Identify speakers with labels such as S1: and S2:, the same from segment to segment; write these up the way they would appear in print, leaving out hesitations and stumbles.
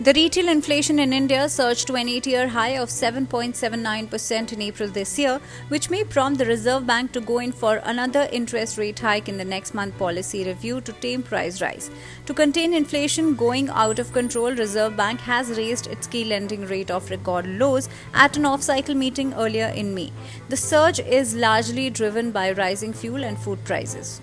S1: The retail inflation in India surged to an 8-year high of 7.79% in April this year, which may prompt the Reserve Bank to go in for another interest rate hike in the next month policy review to tame price rise. To contain inflation going out of control, Reserve Bank has raised its key lending rate of record lows at an off-cycle meeting earlier in May. The surge is largely driven by rising fuel and food prices.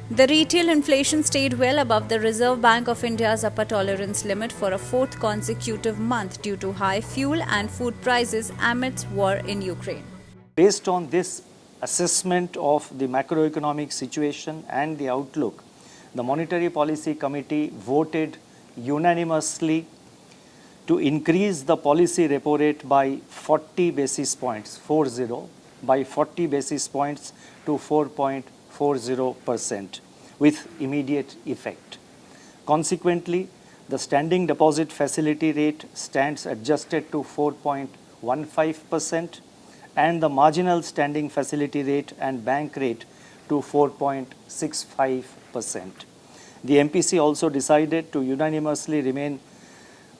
S1: The retail inflation stayed well above the Reserve Bank of India's upper tolerance limit for a fourth consecutive month due to high fuel and food prices amidst war in Ukraine.
S2: Based on this assessment of the macroeconomic situation and the outlook, the Monetary Policy Committee voted unanimously to increase the policy repo rate by 40 basis points, by 40 basis points to 4.40% with immediate effect. Consequently, the standing deposit facility rate stands adjusted to 4.15% and the marginal standing facility rate and bank rate to 4.65%. The MPC also decided to unanimously remain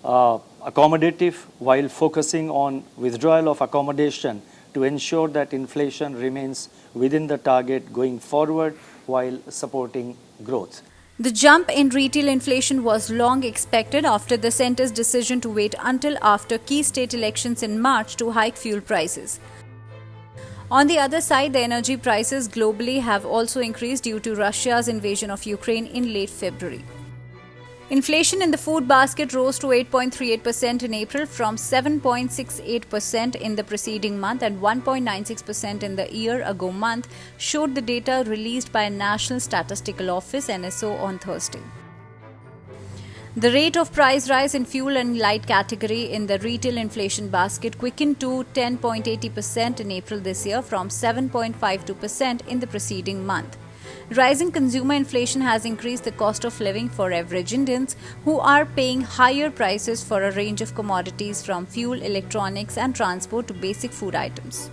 S2: accommodative while focusing on withdrawal of accommodation to ensure that inflation remains within the target going forward while supporting growth.
S1: The jump in retail inflation was long expected after the centre's decision to wait until after key state elections in March to hike fuel prices. On the other side, the energy prices globally have also increased due to Russia's invasion of Ukraine in late February. Inflation in the food basket rose to 8.38% in April from 7.68% in the preceding month and 1.96% in the year-ago month, showed the data released by National Statistical Office (NSO) on Thursday. The rate of price rise in fuel and light category in the retail inflation basket quickened to 10.80% in April this year from 7.52% in the preceding month. Rising consumer inflation has increased the cost of living for average Indians, who are paying higher prices for a range of commodities from fuel, electronics, and transport to basic food items.